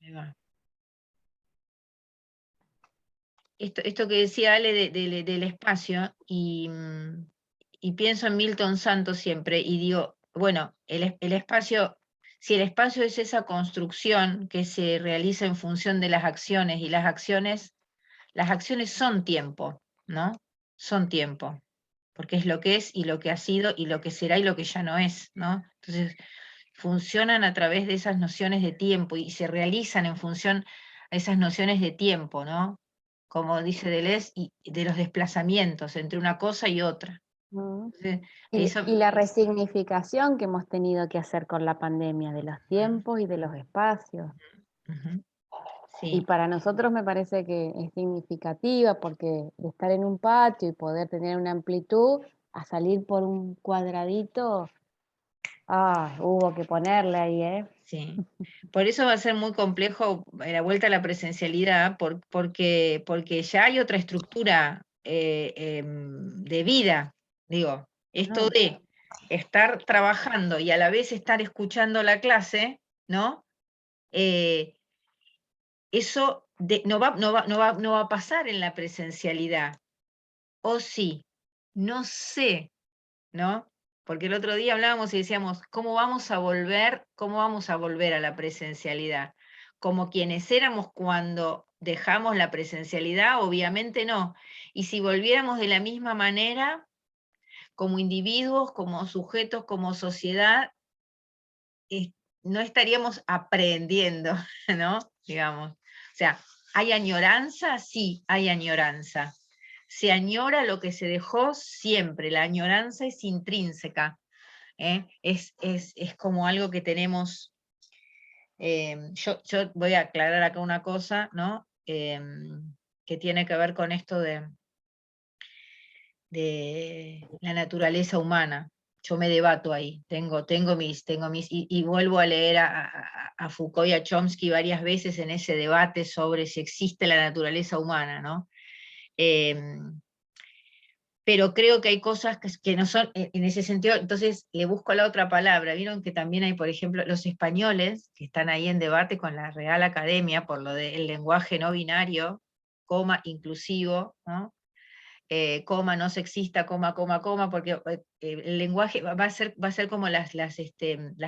Ahí va. Esto que decía Ale del espacio, y pienso en Milton Santos siempre, y digo, bueno, el espacio, si el espacio es esa construcción que se realiza en función de las acciones, y las acciones son tiempo, ¿no? Son tiempo, porque es lo que es, y lo que ha sido, y lo que será, y lo que ya no es, ¿no? Entonces, funcionan a través de esas nociones de tiempo, y se realizan en función a esas nociones de tiempo, ¿no? Como dice Deleuze, y de los desplazamientos entre una cosa y otra. Mm. Entonces, Y, eso, y la resignificación que hemos tenido que hacer con la pandemia, de los tiempos y de los espacios. ujú, Y sí, para nosotros me parece que es significativa, porque de estar en un patio y poder tener una amplitud, a salir por un cuadradito, hubo que ponerle ahí, ¿eh? sí. Por eso va a ser muy complejo la vuelta a la presencialidad, porque ya hay otra estructura de vida, digo, esto Ah, de estar trabajando y a la vez estar escuchando la clase, ¿no? Eh, Eso no va a pasar en la presencialidad. O sí, no sé, ¿no? Porque el otro día hablábamos y decíamos, cómo vamos a volver a la presencialidad? Como quienes éramos cuando dejamos la presencialidad, obviamente no. Y si volviéramos de la misma manera, como individuos, como sujetos, como sociedad, no estaríamos aprendiendo, ¿no? Digamos. O sea, ¿hay añoranza? Sí, hay añoranza. Se añora lo que se dejó siempre, la añoranza es intrínseca, ¿eh? Es como algo que tenemos. Yo voy a aclarar acá una cosa, ¿no? Que tiene que ver con esto de la naturaleza humana. Yo me debato ahí, tengo mis, y vuelvo a leer a Foucault y a Chomsky varias veces en ese debate sobre si existe la naturaleza humana, ¿no? Pero creo que hay cosas que no son, en ese sentido, entonces le busco la otra palabra. Vieron que también hay, por ejemplo, los españoles, que están ahí en debate con la Real Academia por lo del lenguaje no binario, coma, inclusivo, ¿no? Coma, no sexista, coma, porque el lenguaje va a ser como las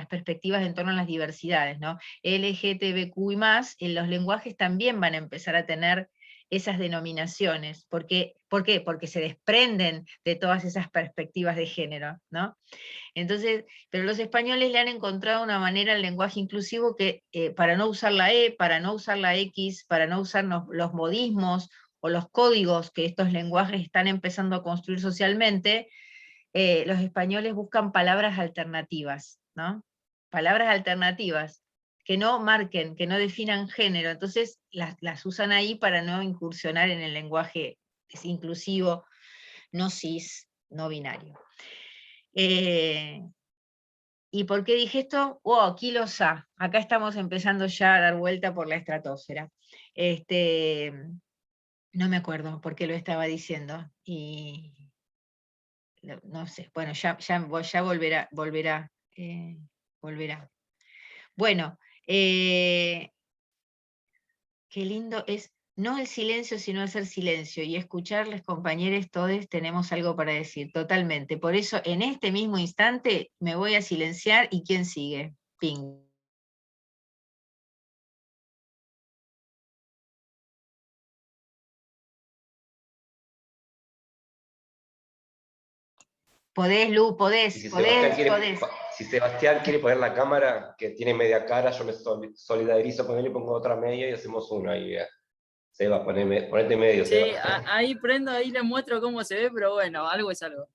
perspectivas en torno a las diversidades, ¿no? LGTBQ y más, los lenguajes también van a empezar a tener esas denominaciones. ¿Por qué? Porque se desprenden de todas esas perspectivas de género, ¿no? Entonces, pero los españoles le han encontrado una manera al lenguaje inclusivo que, para no usar la E, para no usar la X, para no usar los modismos o los códigos que estos lenguajes están empezando a construir socialmente, los españoles buscan palabras alternativas, ¿no? Palabras alternativas que no marquen, que no definan género, entonces las usan ahí para no incursionar en el lenguaje inclusivo, no cis, no binario. ¿Y por qué dije esto? Kilos A. Acá estamos empezando ya a dar vuelta por la estratosfera. No me acuerdo por qué lo estaba diciendo. Y no sé. Bueno, ya volverá. Bueno, qué lindo es, no el silencio, sino hacer silencio y escucharles, compañeros, todos tenemos algo para decir, totalmente. Por eso, en este mismo instante, me voy a silenciar y ¿quién sigue? Ping. Podés, Lu, Y podés. si Sebastián quiere poner la cámara, que tiene media cara, yo me solidarizo con él y pongo otra media y hacemos una. Y, Seba, ponete medio, Sí, Seba. ahí prendo, ahí les muestro cómo se ve, pero bueno, algo es algo.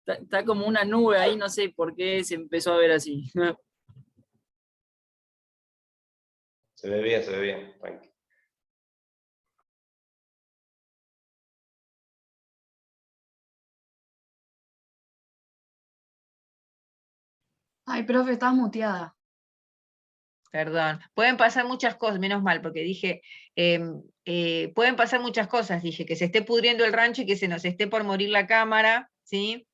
Está como una nube ahí, no sé por qué se empezó a ver así. Se ve bien, tranqui. Ay, profe, estás muteada. Perdón. Pueden pasar muchas cosas, menos mal, porque dije, pueden pasar muchas cosas, dije, que se esté pudriendo el rancho y que se nos esté por morir la cámara, ¿sí?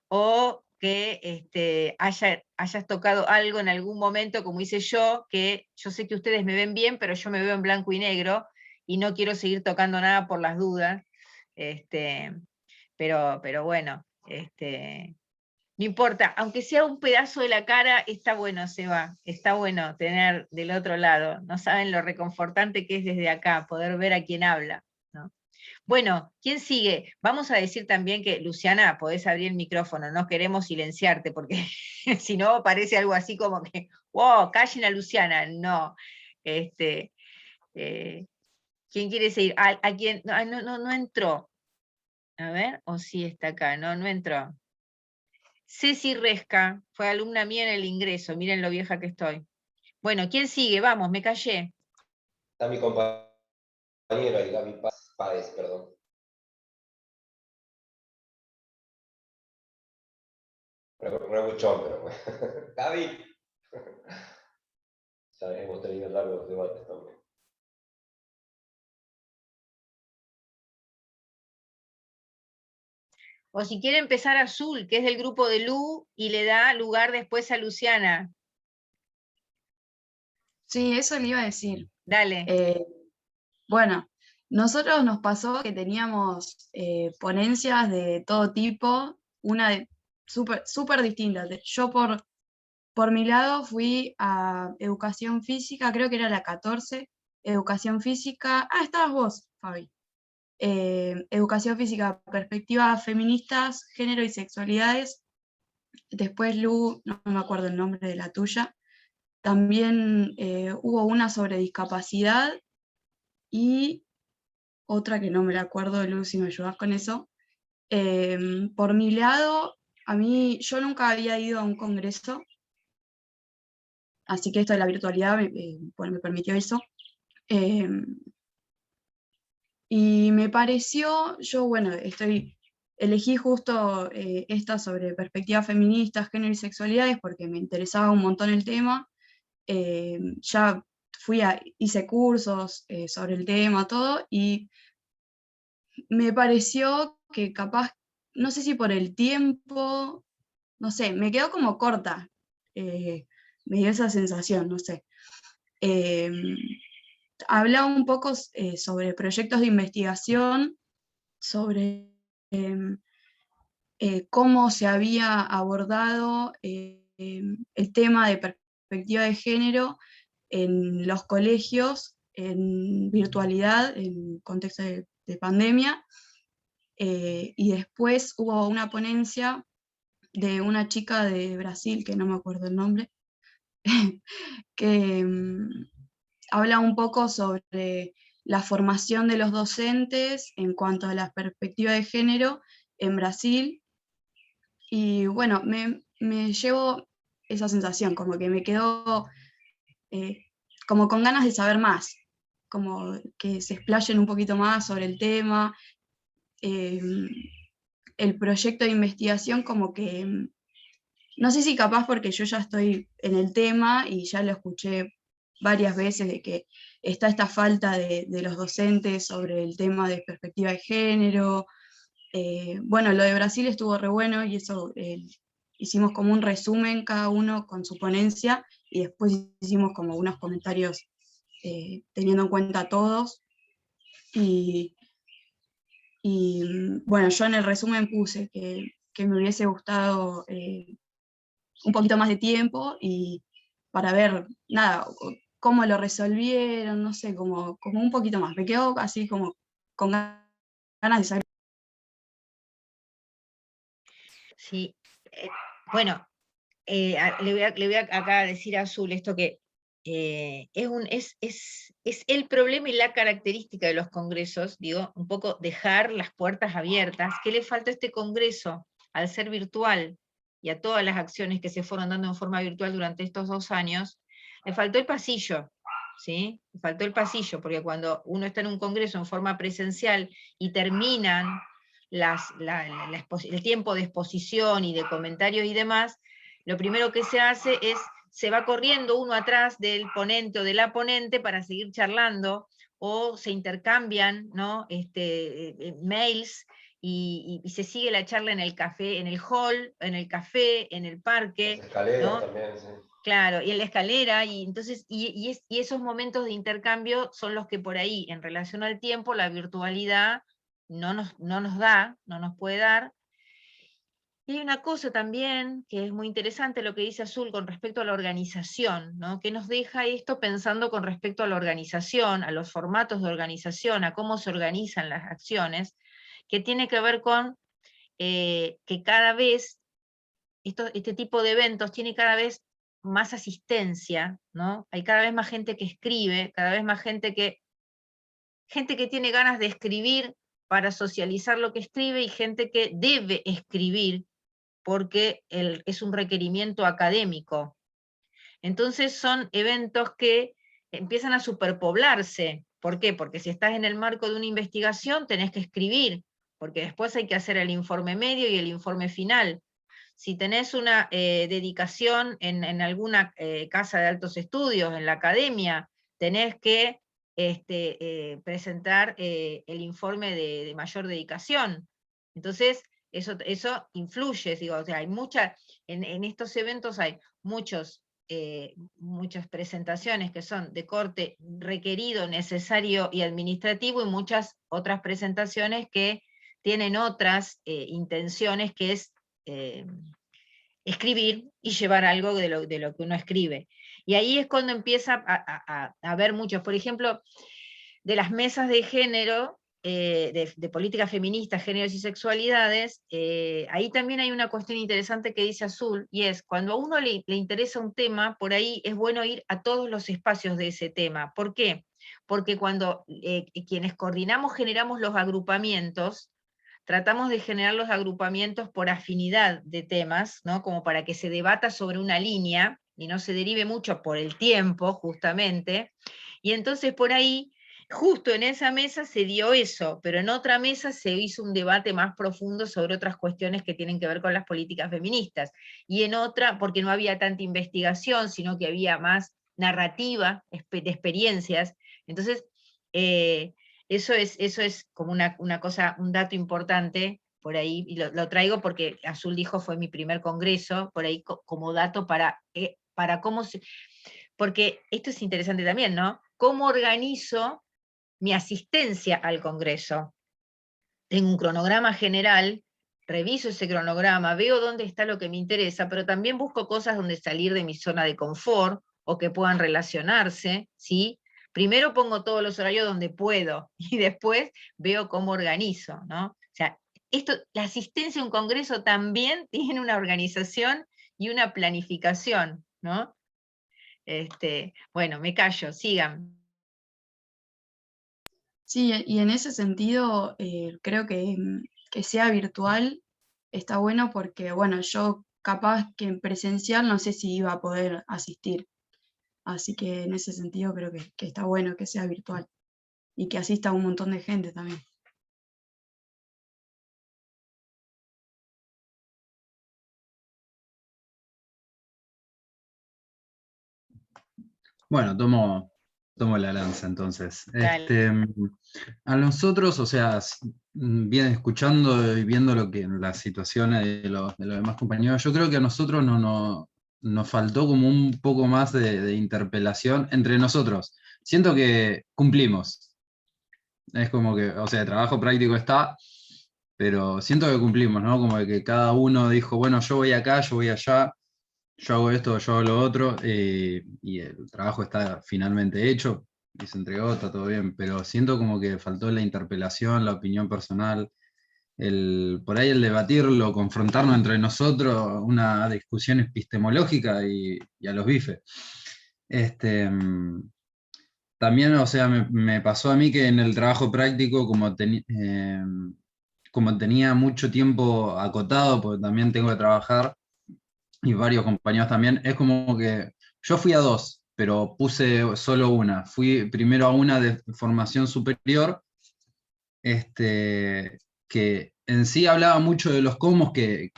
O que hayas tocado algo en algún momento, como hice yo, que yo sé que ustedes me ven bien, pero yo me veo en blanco y negro, y no quiero seguir tocando nada por las dudas. Pero bueno, no importa, aunque sea un pedazo de la cara, está bueno, Seba, está bueno tener del otro lado. No saben lo reconfortante que es desde acá, poder ver a quién habla, ¿no? Bueno, ¿quién sigue? Vamos a decir también que, Luciana, podés abrir el micrófono, no queremos silenciarte, porque si no parece algo así como que, wow, callen a Luciana. No. ¿Quién quiere seguir? ¿A quién? No entró. A ver, o sí está acá, no entró. Ceci Resca, fue alumna mía en el ingreso, miren lo vieja que estoy. Bueno, ¿quién sigue? Vamos, me callé. Está mi compañero ahí, Gaby Páez, perdón. No escuchó, pero bueno. Gaby. Ya hemos tenido largos debates también. O si quiere empezar Azul, que es del grupo de Lu, y le da lugar después a Luciana. Sí, eso le iba a decir. Dale. Bueno, nosotros nos pasó que teníamos ponencias de todo tipo, una de súper distinta. Yo por mi lado fui a educación física, creo que era la 14, educación física. Ah, estabas vos, Fabi. Educación física, perspectivas feministas, género y sexualidades. Después, Lu, no me acuerdo el nombre de la tuya. También hubo una sobre discapacidad y otra que no me la acuerdo, Lu, si me ayudas con eso. Por mi lado, yo nunca había ido a un congreso, así que esto de la virtualidad me permitió eso. Y me pareció, elegí justo esta sobre perspectivas feministas, género y sexualidades porque me interesaba un montón el tema. Ya hice cursos sobre el tema, todo, y me pareció que capaz, no sé si por el tiempo, no sé, me quedó como corta, me dio esa sensación, no sé. Hablaba un poco sobre proyectos de investigación, sobre cómo se había abordado el tema de perspectiva de género en los colegios, en virtualidad, en contexto de pandemia. Y después hubo una ponencia de una chica de Brasil, que no me acuerdo el nombre, que habla un poco sobre la formación de los docentes en cuanto a la perspectiva de género en Brasil. Y bueno, me llevo esa sensación, como que me quedo como con ganas de saber más, como que se explayen un poquito más sobre el tema. El proyecto de investigación como que, no sé si capaz porque yo ya estoy en el tema y ya lo escuché varias veces de que está esta falta de los docentes sobre el tema de perspectiva de género. Bueno, lo de Brasil estuvo re bueno y eso hicimos como un resumen cada uno con su ponencia y después hicimos como unos comentarios teniendo en cuenta a todos. Y bueno, yo en el resumen puse que me hubiese gustado un poquito más de tiempo y para ver, nada, cómo lo resolvieron, no sé, como un poquito más. Me quedo así como con ganas de saber. Sí. Bueno, le voy a acá decir a Azul esto que es el problema y la característica de los congresos, digo, un poco dejar las puertas abiertas. ¿Qué le falta a este congreso al ser virtual y a todas las acciones que se fueron dando en forma virtual durante estos 2 años? Le faltó el pasillo, ¿sí? Le faltó el pasillo, porque cuando uno está en un congreso en forma presencial y terminan el tiempo de exposición y de comentarios y demás, lo primero que se hace es, se va corriendo uno atrás del ponente o de la ponente para seguir charlando, o se intercambian, ¿no? Mails, y se sigue la charla en el café, en el hall, en el café, en el parque. Las escaleras ¿no? también, sí. Claro, y en la escalera, y entonces, y esos momentos de intercambio son los que por ahí, en relación al tiempo, la virtualidad no nos da, no nos puede dar. Y hay una cosa también que es muy interesante lo que dice Azul con respecto a la organización, ¿no? Que nos deja esto pensando con respecto a la organización, a los formatos de organización, a cómo se organizan las acciones, que tiene que ver con que cada vez este tipo de eventos tiene cada vez más asistencia, ¿no? Hay cada vez más gente que escribe, cada vez más gente que tiene ganas de escribir para socializar lo que escribe, y gente que debe escribir porque es un requerimiento académico. Entonces son eventos que empiezan a superpoblarse. ¿Por qué? Porque si estás en el marco de una investigación tenés que escribir, porque después hay que hacer el informe medio y el informe final. Si tenés una dedicación en alguna casa de altos estudios, en la academia, tenés que presentar el informe de mayor dedicación. Entonces, eso influye, digo, o sea, hay en estos eventos hay muchas presentaciones que son de corte requerido, necesario y administrativo, y muchas otras presentaciones que tienen otras intenciones, que es escribir y llevar algo de lo que uno escribe. Y ahí es cuando empieza a haber muchos, por ejemplo, de las mesas de género, de políticas feministas, géneros y sexualidades, ahí también hay una cuestión interesante que dice Azul, y es, cuando a uno le interesa un tema, por ahí es bueno ir a todos los espacios de ese tema. ¿Por qué? Porque cuando quienes coordinamos, generamos los agrupamientos, tratamos de generar los agrupamientos por afinidad de temas, ¿no? Como para que se debata sobre una línea y no se derive mucho por el tiempo, justamente. Y entonces por ahí, justo en esa mesa se dio eso, pero en otra mesa se hizo un debate más profundo sobre otras cuestiones que tienen que ver con las políticas feministas. Y en otra, porque no había tanta investigación, sino que había más narrativa de experiencias. Entonces, eso es como una cosa, un dato importante por ahí, y lo traigo porque Azul dijo fue mi primer congreso, por ahí como dato para cómo porque esto es interesante también, ¿no? ¿Cómo organizo mi asistencia al congreso? Tengo un cronograma general, reviso ese cronograma, veo dónde está lo que me interesa, pero también busco cosas donde salir de mi zona de confort o que puedan relacionarse, ¿sí? Primero pongo todos los horarios donde puedo y después veo cómo organizo, ¿no? O sea, la asistencia a un congreso también tiene una organización y una planificación, ¿no? Bueno, me callo, sigan. Sí, y en ese sentido, creo que sea virtual está bueno porque, bueno, yo capaz que en presencial no sé si iba a poder asistir. Así que en ese sentido creo que está bueno que sea virtual y que asista un montón de gente también. Bueno, tomo la lanza entonces. Dale. A nosotros, o sea, bien escuchando y viendo las situaciones de los demás compañeros, yo creo que a nosotros nos faltó como un poco más de interpelación entre nosotros. Siento que cumplimos. Es como que, o sea, el trabajo práctico está, pero siento que cumplimos, ¿no? Como que cada uno dijo, bueno, yo voy acá, yo voy allá, yo hago esto, yo hago lo otro, y el trabajo está finalmente hecho y se entregó, está todo bien, pero siento como que faltó la interpelación, la opinión personal, por ahí el debatirlo, confrontarnos entre nosotros, una discusión epistemológica y a los bifes. También, o sea, me pasó a mí que en el trabajo práctico, como tenía mucho tiempo acotado, porque también tengo que trabajar, y varios compañeros también, es como que yo fui a dos, pero puse solo una. Fui primero a una de formación superior, que en sí hablaba mucho de los comos, que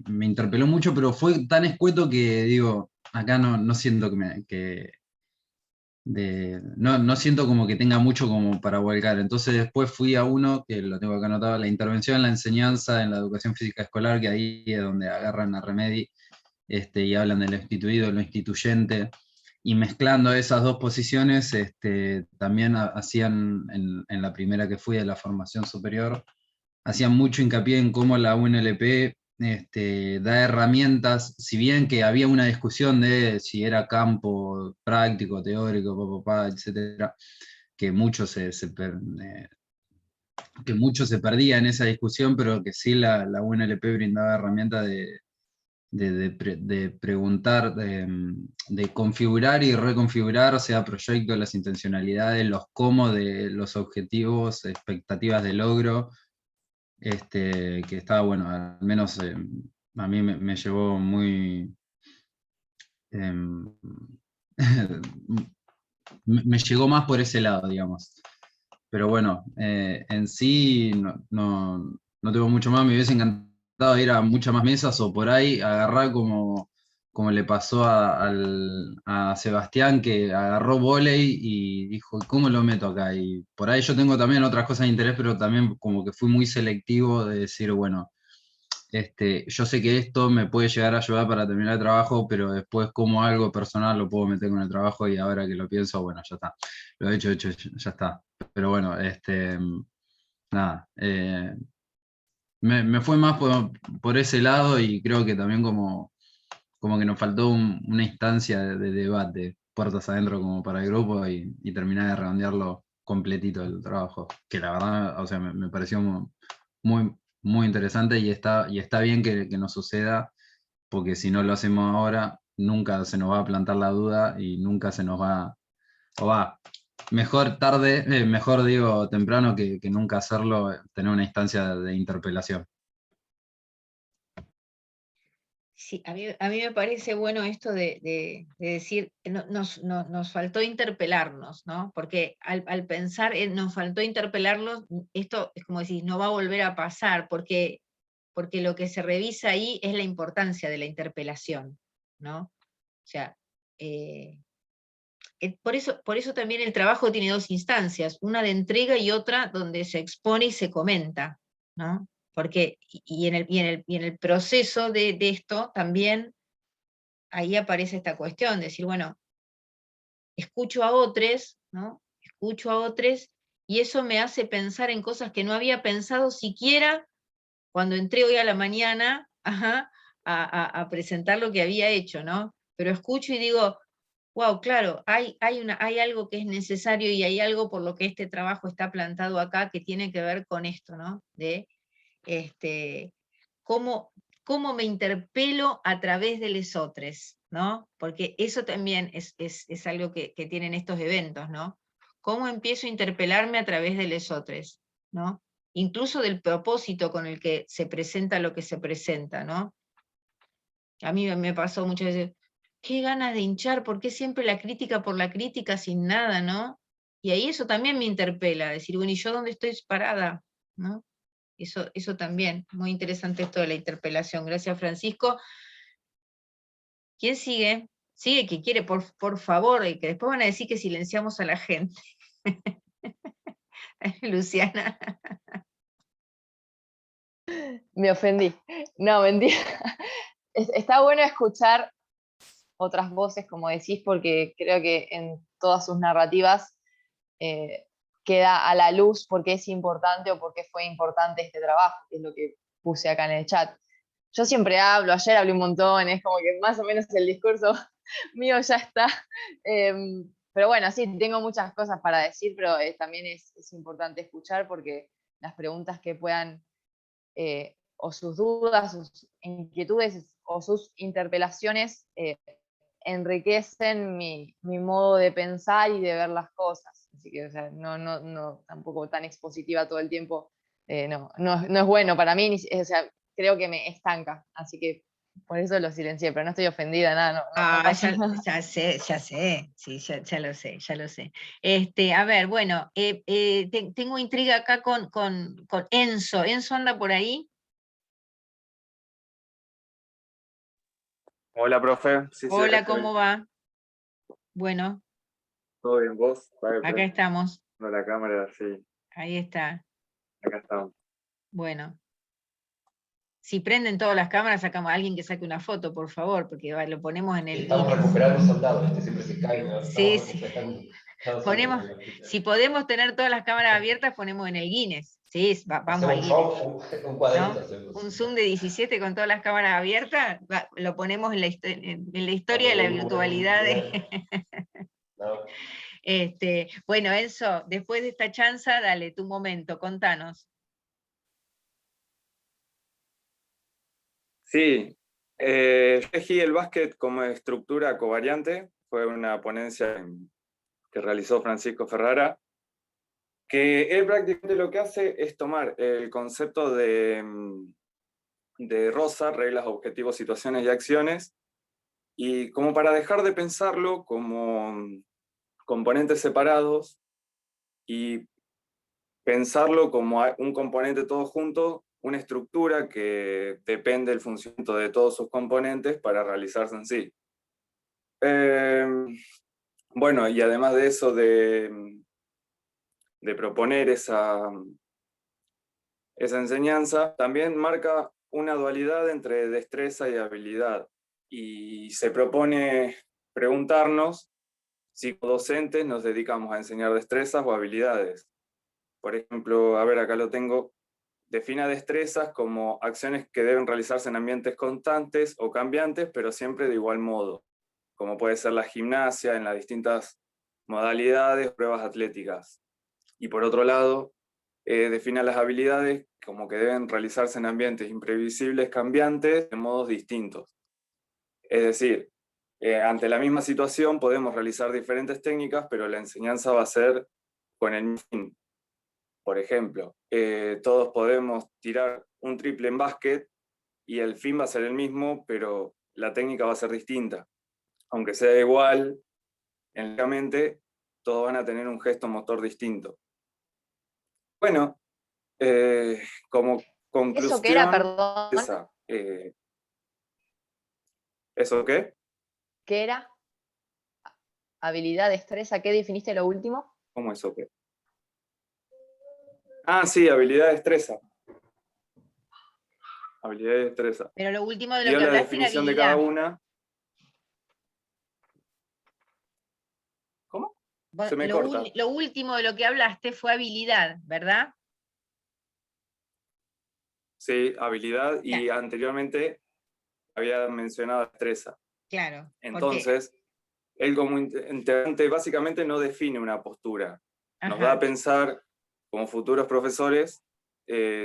me interpeló mucho, pero fue tan escueto que digo, acá no siento no siento como que tenga mucho como para volcar. Entonces después fui a uno, que lo tengo acá anotado, la intervención en la enseñanza, en la educación física escolar, que ahí es donde agarran a Remedi y hablan de lo instituido, lo instituyente, y mezclando esas dos posiciones, también hacían, en la primera que fui de la formación superior, hacían mucho hincapié en cómo la UNLP da herramientas, si bien que había una discusión de si era campo práctico, teórico, etcétera, que mucho que mucho se perdía en esa discusión, pero que sí la UNLP brindaba herramientas de preguntar, de configurar y reconfigurar, sea proyectos, las intencionalidades, los cómo de los objetivos, expectativas de logro, que estaba bueno, al menos a mí me llevó muy... em, me llegó más por ese lado, digamos. Pero bueno, en sí no tengo mucho más, me hubiese encantado ir a muchas más mesas o por ahí agarrar como le pasó a Sebastián, que agarró vóley y dijo, ¿cómo lo meto acá? Y por ahí yo tengo también otras cosas de interés, pero también como que fui muy selectivo de decir, bueno, yo sé que esto me puede llegar a ayudar para terminar el trabajo, pero después como algo personal lo puedo meter con el trabajo y ahora que lo pienso, bueno, ya está. Lo he hecho, ya está. Pero bueno, nada. Me fue más por ese lado y creo que también como que nos faltó una instancia de debate, puertas adentro como para el grupo y terminar de redondearlo completito el trabajo. Que la verdad, o sea, me pareció muy, muy interesante y está bien que nos suceda, porque si no lo hacemos ahora, nunca se nos va a plantar la duda y nunca se nos va, o va, mejor tarde, mejor digo temprano que nunca hacerlo, tener una instancia de interpelación. Sí, a mí me parece bueno esto de decir, nos faltó interpelarnos, ¿no? Porque al pensar nos faltó interpelarlos, esto es como decir, no va a volver a pasar, porque lo que se revisa ahí es la importancia de la interpelación, ¿no? O sea, por eso también el trabajo tiene dos instancias, una de entrega y otra donde se expone y se comenta, ¿no? Porque, y en el proceso de esto también, ahí aparece esta cuestión, de decir, bueno, escucho a otros, ¿no? Escucho a otros, y eso me hace pensar en cosas que no había pensado siquiera cuando entré hoy a la mañana, ajá, a presentar lo que había hecho, ¿no? Pero escucho y digo, wow, claro, hay algo que es necesario y hay algo por lo que este trabajo está plantado acá que tiene que ver con esto, ¿no? De cómo, cómo me interpelo a través de lesotres, ¿no? Porque eso también es algo que tienen estos eventos, ¿no? ¿Cómo empiezo a interpelarme a través de lesotres, ¿no? Incluso del propósito con el que se presenta lo que se presenta, ¿no? A mí me pasó muchas veces, qué ganas de hinchar, ¿por qué siempre la crítica por la crítica sin nada, ¿no? Y ahí eso también me interpela, decir, bueno, ¿y yo dónde estoy parada? ¿No? Eso también, muy interesante esto de la interpelación. Gracias, Francisco. ¿Quién sigue? Sigue que quiere, por favor, y que después van a decir que silenciamos a la gente. Luciana. Me ofendí. No, mentira. Está bueno escuchar otras voces, como decís, porque creo que en todas sus narrativas queda a la luz por qué es importante o por qué fue importante este trabajo, que es lo que puse acá en el chat. Yo siempre hablo, ayer hablé un montón, es como que más o menos el discurso mío ya está. Pero bueno, sí, tengo muchas cosas para decir, pero también es importante escuchar porque las preguntas que puedan o sus dudas, sus inquietudes o sus interpelaciones enriquecen mi modo de pensar y de ver las cosas. Así que, o sea, no tampoco tan expositiva todo el tiempo, no es bueno para mí, o sea, creo que me estanca, así que por eso lo silencié, pero no estoy ofendida, nada, no pasa nada. Ya sé, sí, ya lo sé, ya lo sé. A ver, bueno, tengo intriga acá con Enzo. ¿Enzo anda por ahí? Hola, profe. Sí, acá Hola, estoy. ¿cómo va? Bueno, ¿Todo bien vos? Acá estamos, La cámara, sí, ahí está. acá estamos. Bueno, si prenden todas las cámaras, sacamos a alguien que saque una foto, por favor, porque lo ponemos en el Estamos Guinness. recuperando soldados, siempre se caen, ¿no? Sí, Estamos sí. recuperando. Ponemos, si podemos tener todas las cámaras abiertas, ponemos en el Guinness. Sí, vamos al Guinness. Un cuadrito ¿No? hacemos. Un Zoom de 17 con todas las cámaras abiertas, lo ponemos en la historia de la virtualidad. ¿No? Bueno, Enzo, después de esta chanza, dale, tu momento, contanos. Sí, yo elegí el básquet como estructura covariante, fue una ponencia que realizó Francisco Ferrara, que él prácticamente lo que hace es tomar el concepto de ROSA, reglas, objetivos, situaciones y acciones, y como para dejar de pensarlo como componentes separados y pensarlo como un componente todo junto, una estructura que depende del funcionamiento de todos sus componentes para realizarse en sí. Bueno, y además de eso, de proponer esa enseñanza, también marca una dualidad entre destreza y habilidad. Y se propone preguntarnos si como docentes nos dedicamos a enseñar destrezas o habilidades. Por ejemplo, a ver, acá lo tengo. Defina destrezas como acciones que deben realizarse en ambientes constantes o cambiantes, pero siempre de igual modo, como puede ser la gimnasia en las distintas modalidades, pruebas atléticas. Y por otro lado, defina las habilidades como que deben realizarse en ambientes imprevisibles, cambiantes, de modos distintos. Es decir, ante la misma situación podemos realizar diferentes técnicas, pero la enseñanza va a ser con el mismo fin. Por ejemplo, todos podemos tirar un triple en básquet y el fin va a ser el mismo, pero la técnica va a ser distinta. Aunque sea igual, en la mente, todos van a tener un gesto motor distinto. Bueno, como conclusión... ¿Eso qué era, perdón? ¿Eso qué? ¿Qué era? Habilidad, destreza, ¿qué definiste lo último? ¿Cómo eso qué? Ah, sí, habilidad, destreza. Habilidad y destreza. Pero lo último de lo Dio que la hablaste era definición de cada habilidad. una. ¿Cómo? Se me Lo, corta. lo último de lo que hablaste fue habilidad, ¿verdad? Sí, habilidad, y Ya. anteriormente había mencionado destreza. Claro. Entonces, él como integrante básicamente no define una postura. Nos Ajá. da a pensar, como futuros profesores,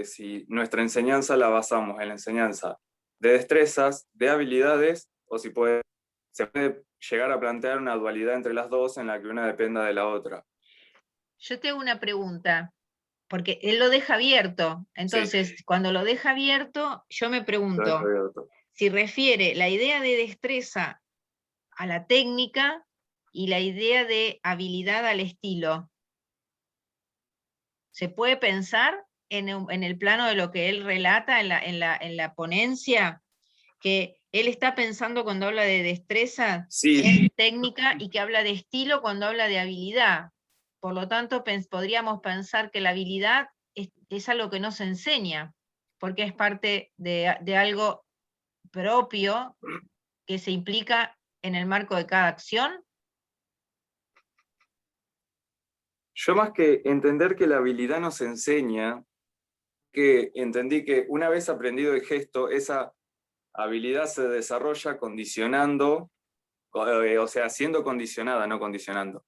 si nuestra enseñanza la basamos en la enseñanza de destrezas, de habilidades, o si se puede llegar a plantear una dualidad entre las dos en la que una dependa de la otra. Yo tengo una pregunta, porque él lo deja abierto. Entonces, Sí. cuando lo deja abierto, yo me Lo pregunto dejo abierto. si refiere la idea de destreza a la técnica y la idea de habilidad al estilo. ¿Se puede pensar en el plano de lo que él relata en la ponencia? Que él está pensando cuando habla de destreza Sí. en técnica y que habla de estilo cuando habla de habilidad. Por lo tanto, podríamos pensar que la habilidad es algo que no se enseña, porque es parte de algo propio que se implica en el marco de cada acción. Yo, más que entender que la habilidad nos enseña, que entendí que una vez aprendido el gesto, esa habilidad se desarrolla condicionando, o sea, siendo condicionada, no condicionando.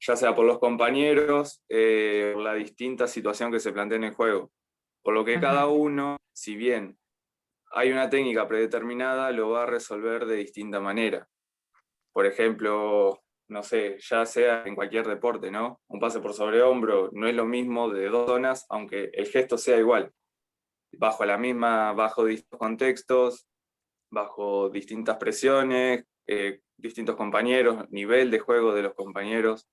Ya sea por los compañeros, por la distinta situación que se plantea en el juego. Por lo que cada uno, si bien hay una técnica predeterminada, lo va a resolver de distinta manera. Por ejemplo, no sé, ya sea en cualquier deporte, ¿no? Un pase por sobre hombro no es lo mismo de dos zonas, aunque el gesto sea igual. Bajo distintos contextos, bajo distintas presiones, distintos compañeros, nivel de juego de los compañeros.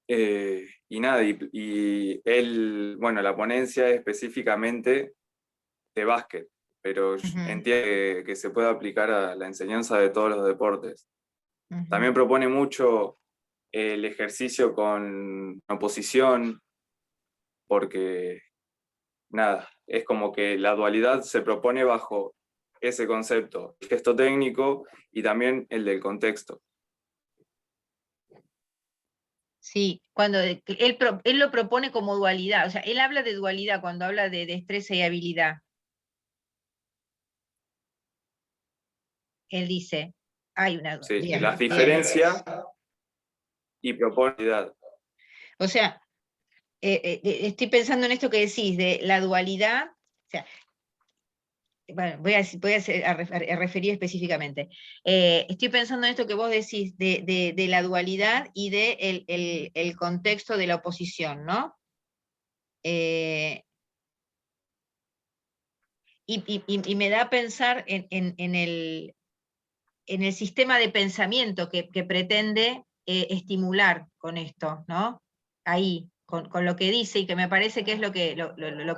Y nada, y él, bueno, la ponencia es específicamente de básquet, pero entiende que se puede aplicar a la enseñanza de todos los deportes. También propone mucho el ejercicio con oposición, porque nada, es como que la dualidad se propone bajo ese concepto, el gesto técnico y también el del contexto. Sí, cuando él lo propone como dualidad, o sea, él habla de dualidad cuando habla de destreza y habilidad. Él dice, hay una Sí, bien, las bien. diferencias y propone dualidad. O sea, estoy pensando en esto que decís, de la dualidad, o sea, bueno, voy a referir específicamente. Estoy pensando en esto que vos decís de la dualidad y de el contexto de la oposición, ¿no? Y me da a pensar en el sistema de pensamiento que pretende estimular con esto, ¿no? Ahí, con lo que dice, y que me parece que es lo que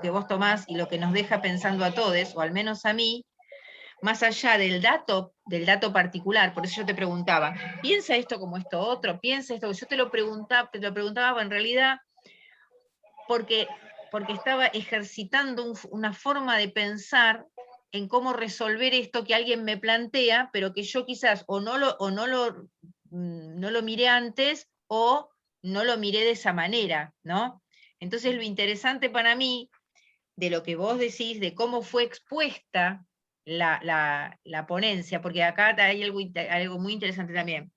vos tomás y lo que nos deja pensando a todos, o al menos a mí, más allá del dato particular. Por eso yo te preguntaba, ¿piensa esto como esto otro? ¿Piensa esto? Yo te lo preguntaba en realidad porque estaba ejercitando una forma de pensar en cómo resolver esto que alguien me plantea, pero que yo quizás no lo miré antes o no lo miré de esa manera, ¿no? Entonces lo interesante para mí de lo que vos decís, de cómo fue expuesta la ponencia, porque acá hay algo muy interesante también.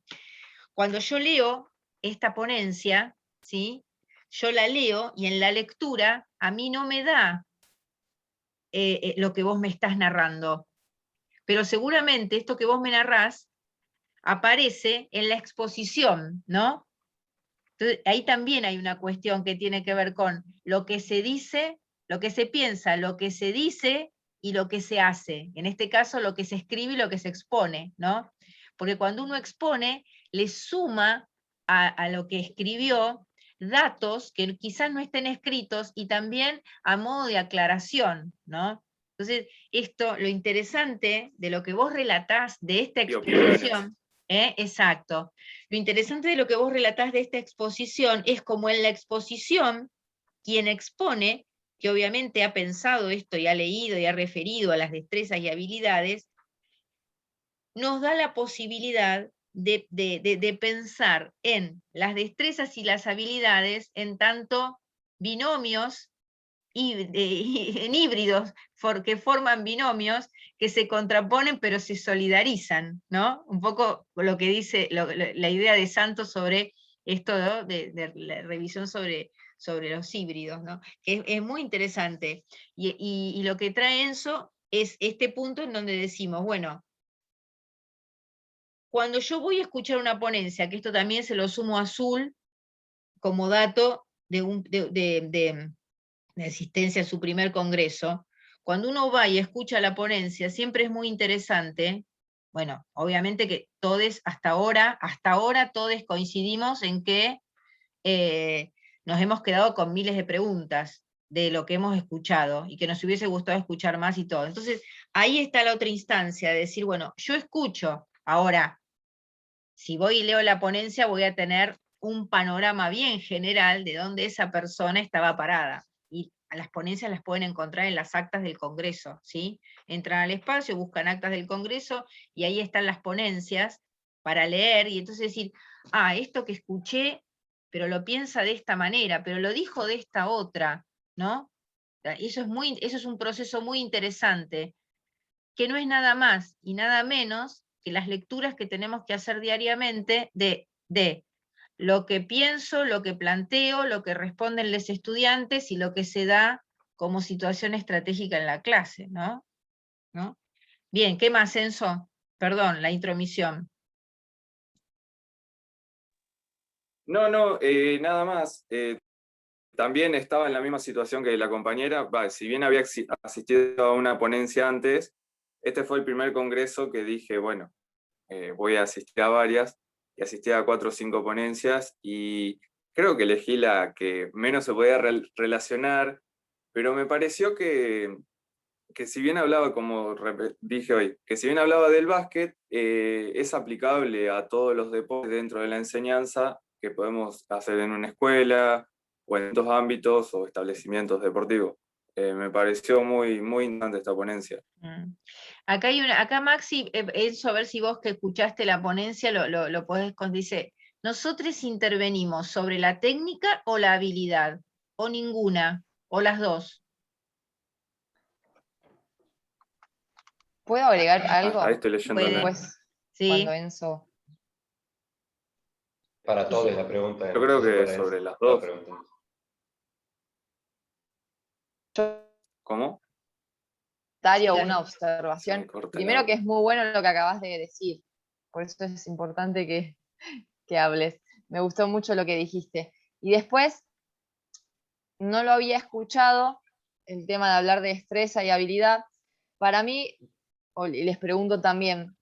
Cuando yo leo esta ponencia, ¿sí? Yo la leo y en la lectura a mí no me da lo que vos me estás narrando, pero seguramente esto que vos me narrás aparece en la exposición, ¿no? Entonces, ahí también hay una cuestión que tiene que ver con lo que se dice, lo que se piensa, lo que se dice y lo que se hace. En este caso, lo que se escribe y lo que se expone, ¿no? Porque cuando uno expone, le suma a lo que escribió datos que quizás no estén escritos y también a modo de aclaración, ¿no? Entonces, lo interesante de lo que vos relatás de esta exposición, exacto, lo interesante de lo que vos relatás de esta exposición es como en la exposición, quien expone, que obviamente ha pensado esto y ha leído y ha referido a las destrezas y habilidades, nos da la posibilidad de pensar en las destrezas y las habilidades en tanto binomios en híbridos que forman binomios que se contraponen pero se solidarizan, ¿no? Un poco lo que dice la idea de Santos sobre esto, ¿no? de la revisión sobre los híbridos, ¿no? Que es muy interesante. Y lo que trae Enzo es este punto en donde decimos, bueno, cuando yo voy a escuchar una ponencia, que esto también se lo sumo a Azul como dato de asistencia a su primer congreso, cuando uno va y escucha la ponencia, siempre es muy interesante. Bueno, obviamente que todos hasta ahora todos coincidimos en que nos hemos quedado con miles de preguntas de lo que hemos escuchado y que nos hubiese gustado escuchar más y todo. Entonces, ahí está la otra instancia de decir, bueno, yo escucho, ahora, si voy y leo la ponencia, voy a tener un panorama bien general de dónde esa persona estaba parada. Y a las ponencias las pueden encontrar en las actas del Congreso, ¿sí? Entran al espacio, buscan actas del Congreso, y ahí están las ponencias para leer, y entonces decir, esto que escuché, pero lo piensa de esta manera, pero lo dijo de esta otra, ¿no? Eso es un proceso muy interesante, que no es nada más y nada menos que las lecturas que tenemos que hacer diariamente de lo que pienso, lo que planteo, lo que responden los estudiantes y lo que se da como situación estratégica en la clase, ¿no? Bien, ¿qué más, Enzo? Perdón, la intromisión. No, nada más. También estaba en la misma situación que la compañera. Si bien había asistido a una ponencia antes, este fue el primer congreso que dije, bueno, voy a asistir a varias, y asistí a 4 o 5 ponencias, y creo que elegí la que menos se podía relacionar, pero me pareció que si bien hablaba, como dije hoy, que si bien hablaba del básquet, es aplicable a todos los deportes dentro de la enseñanza, que podemos hacer en una escuela o en otros ámbitos o establecimientos deportivos. Me pareció muy, muy interesante esta ponencia. Acá acá Maxi, eso a ver si vos que escuchaste la ponencia lo podés, dice, nosotros intervenimos sobre la técnica o la habilidad, o ninguna, o las dos. ¿Puedo agregar algo? Ahí estoy leyendo. Puede. Después, Sí. cuando Enzo... Para todos la pregunta. Yo creo que para sobre Enzo, las la dos. pregunta. ¿Cómo? Comentario, Sí, una dale. observación. Se me corta el Primero audio. que es muy bueno lo que acabas de decir, por eso es importante que hables. Me gustó mucho lo que dijiste. Y después, no lo había escuchado, el tema de hablar de destreza y habilidad. Para mí, y les pregunto también,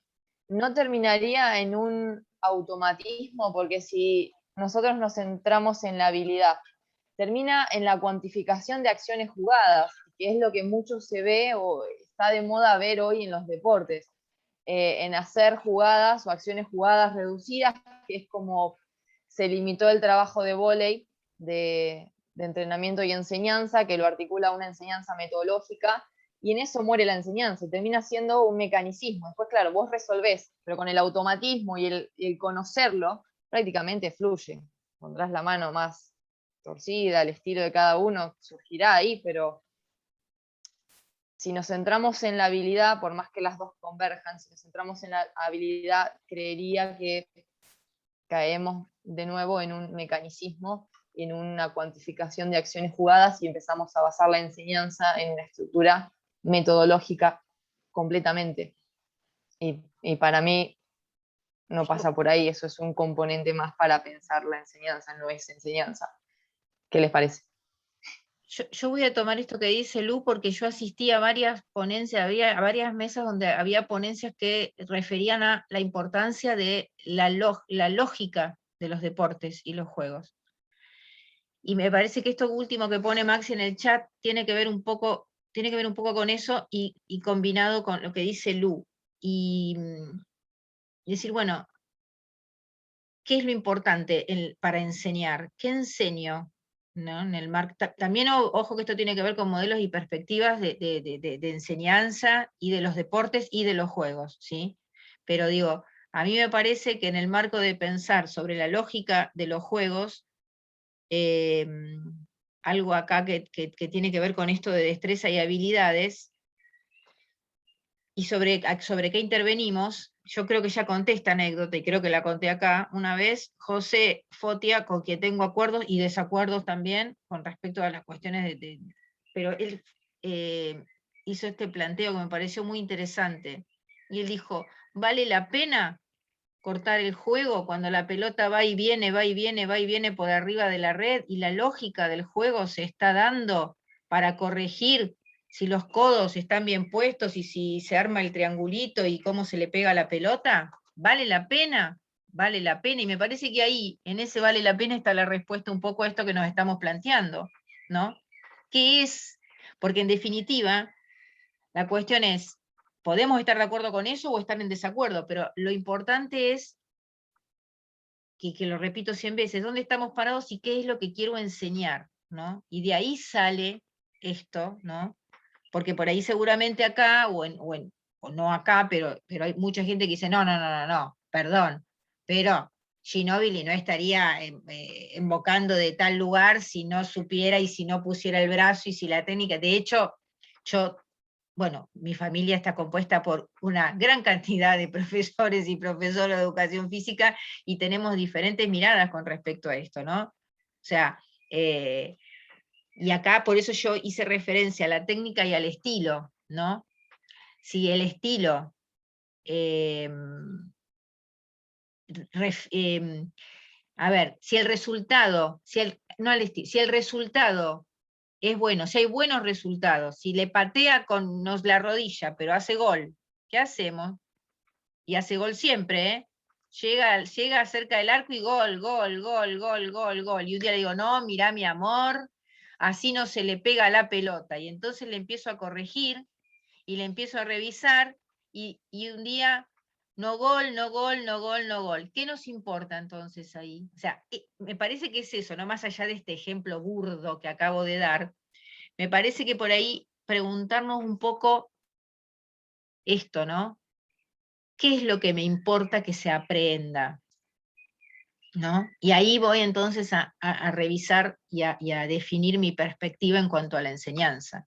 ¿no terminaría en un automatismo? Porque si nosotros nos centramos en la habilidad, termina en la cuantificación de acciones jugadas, que es lo que mucho se ve o está de moda ver hoy en los deportes, en hacer jugadas o acciones jugadas reducidas, que es como se limitó el trabajo de vóley de entrenamiento y enseñanza, que lo articula una enseñanza metodológica, y en eso muere la enseñanza, y termina siendo un mecanicismo. Después, claro, vos resolvés, pero con el automatismo y el conocerlo, prácticamente fluye. Pondrás la mano más torcida, el estilo de cada uno surgirá ahí, pero si nos centramos en la habilidad, por más que las dos converjan, si nos centramos en la habilidad, creería que caemos de nuevo en un mecanicismo, en una cuantificación de acciones jugadas y empezamos a basar la enseñanza en una estructura metodológica completamente. Y para mí no pasa por ahí, eso es un componente más para pensar la enseñanza, no es enseñanza. ¿Qué les parece? Yo voy a tomar esto que dice Lu, porque yo asistí a varias ponencias, a varias mesas donde había ponencias que referían a la importancia de la lógica de los deportes y los juegos. Y me parece que esto último que pone Maxi en el chat tiene que ver un poco con eso y combinado con lo que dice Lu. Y decir, bueno, ¿qué es lo importante para enseñar? ¿Qué enseño? ¿No? En el también, ojo que esto tiene que ver con modelos y perspectivas de enseñanza y de los deportes y de los juegos, ¿sí? Pero digo, a mí me parece que en el marco de pensar sobre la lógica de los juegos, algo acá que tiene que ver con esto de destreza y habilidades, y sobre qué intervenimos, yo creo que ya conté esta anécdota, y creo que la conté acá, una vez, José Fotia, con quien tengo acuerdos y desacuerdos también, con respecto a las cuestiones pero él hizo este planteo que me pareció muy interesante, y él dijo, ¿vale la pena cortar el juego cuando la pelota va y viene, va y viene, va y viene por arriba de la red, y la lógica del juego se está dando para corregir si los codos están bien puestos y si se arma el triangulito y cómo se le pega la pelota? ¿Vale la pena? Vale la pena, y me parece que ahí, en ese vale la pena, está la respuesta un poco a esto que nos estamos planteando, ¿no? ¿Qué es? Porque en definitiva, la cuestión es, podemos estar de acuerdo con eso o estar en desacuerdo, pero lo importante es, que lo repito 100 veces, dónde estamos parados y qué es lo que quiero enseñar, ¿no? Y de ahí sale esto, ¿no? Porque por ahí seguramente acá, o no acá, pero hay mucha gente que dice, no, perdón, pero Ginóbili no estaría invocando de tal lugar si no supiera y si no pusiera el brazo y si la técnica, de hecho, bueno, mi familia está compuesta por una gran cantidad de profesores y profesoras de educación física y tenemos diferentes miradas con respecto a esto, ¿no? O sea, y acá por eso yo hice referencia a la técnica y al estilo, ¿no? Si el estilo a ver, si el resultado, si el resultado es bueno, si hay buenos resultados, si le patea con la rodilla, pero hace gol, ¿qué hacemos? Y hace gol siempre, ¿eh? Llega cerca del arco y gol, gol, gol, gol, gol, gol. Y un día le digo, no, mirá mi amor, así no se le pega la pelota. Y entonces le empiezo a corregir y le empiezo a revisar, y un día No gol, no gol, no gol, no gol. ¿Qué nos importa entonces ahí? O sea, me parece que es eso, no más allá de este ejemplo burdo que acabo de dar, me parece que por ahí preguntarnos un poco esto, ¿no? ¿Qué es lo que me importa que se aprenda? ¿No? Y ahí voy entonces a revisar y a definir mi perspectiva en cuanto a la enseñanza.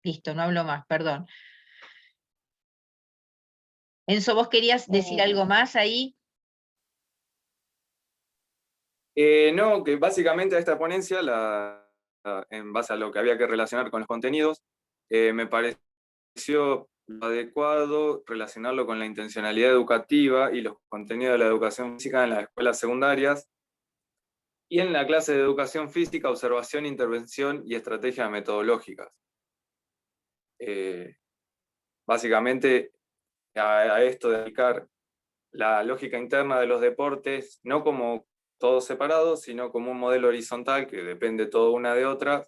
Listo, no hablo más, perdón. Enzo, ¿vos querías decir algo más ahí? No, que básicamente a esta ponencia, en base a lo que había que relacionar con los contenidos, me pareció adecuado relacionarlo con la intencionalidad educativa y los contenidos de la educación física en las escuelas secundarias, y en la clase de educación física, observación, intervención y estrategias metodológicas. Básicamente a esto de aplicar la lógica interna de los deportes, no como todos separados, sino como un modelo horizontal que depende todo una de otra,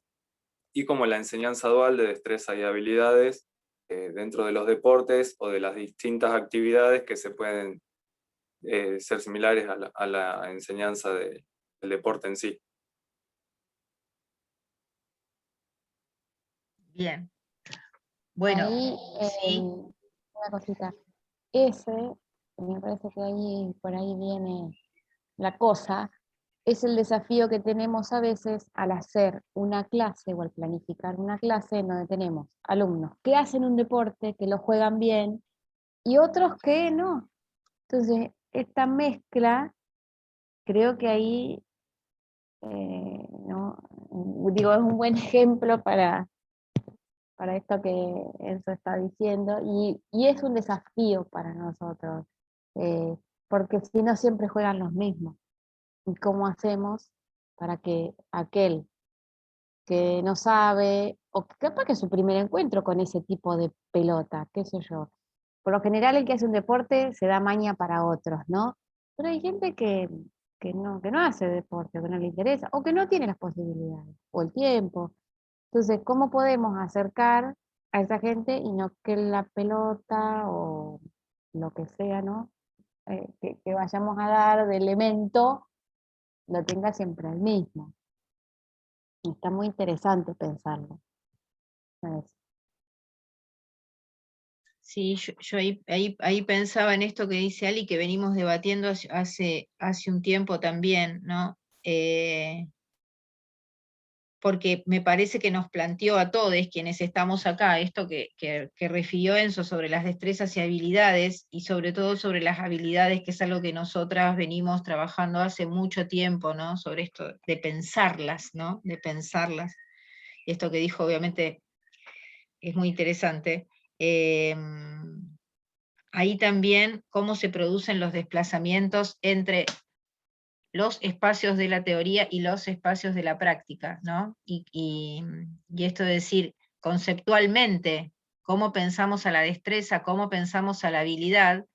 y como la enseñanza dual de destreza y habilidades dentro de los deportes o de las distintas actividades que se pueden ser similares a la enseñanza del deporte en sí. Bien. Bueno, Ahí, sí. una cosita. Me parece que ahí, por ahí viene la cosa, es el desafío que tenemos a veces al hacer una clase o al planificar una clase en donde tenemos alumnos que hacen un deporte, que lo juegan bien, y otros que no. Entonces, esta mezcla, creo que ahí, ¿no? Digo, es un buen ejemplo para esto que Enzo está diciendo, y es un desafío para nosotros, porque si no siempre juegan los mismos. ¿Y cómo hacemos para que aquel que no sabe, o capaz que es su primer encuentro con ese tipo de pelota, qué sé yo? Por lo general el que hace un deporte se da maña para otros, ¿no? Pero hay gente que no hace deporte, que no le interesa, o que no tiene las posibilidades, o el tiempo. Entonces, ¿cómo podemos acercar a esa gente y no que la pelota o lo que sea, ¿no? Que vayamos a dar de elemento lo tenga siempre el mismo? Está muy interesante pensarlo. ¿Sabes? Sí, yo ahí pensaba en esto que dice Ali, que venimos debatiendo hace un tiempo también, ¿no? Porque me parece que nos planteó a todos quienes estamos acá, esto que refirió Enzo sobre las destrezas y habilidades, y sobre todo sobre las habilidades, que es algo que nosotras venimos trabajando hace mucho tiempo, ¿no? Sobre esto de pensarlas, ¿no? De pensarlas. Y esto que dijo, obviamente, es muy interesante. Ahí también cómo se producen los desplazamientos entre los espacios de la teoría y los espacios de la práctica, ¿no? Y esto de decir, conceptualmente, cómo pensamos a la destreza, cómo pensamos a la habilidad,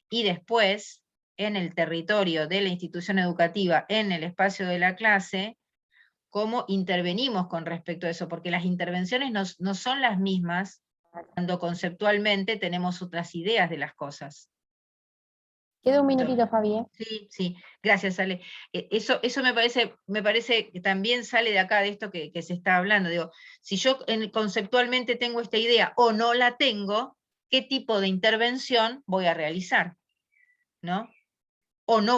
y después, en el territorio de la institución educativa, en el espacio de la clase, cómo intervenimos con respecto a eso, porque las intervenciones no son las mismas cuando conceptualmente tenemos otras ideas de las cosas. Queda un minutito, Fabi. Sí, sí, gracias, Ale. Eso me parece que también sale de acá, de esto que se está hablando. Digo, si yo conceptualmente tengo esta idea o no la tengo, ¿qué tipo de intervención voy a realizar? ¿No? O no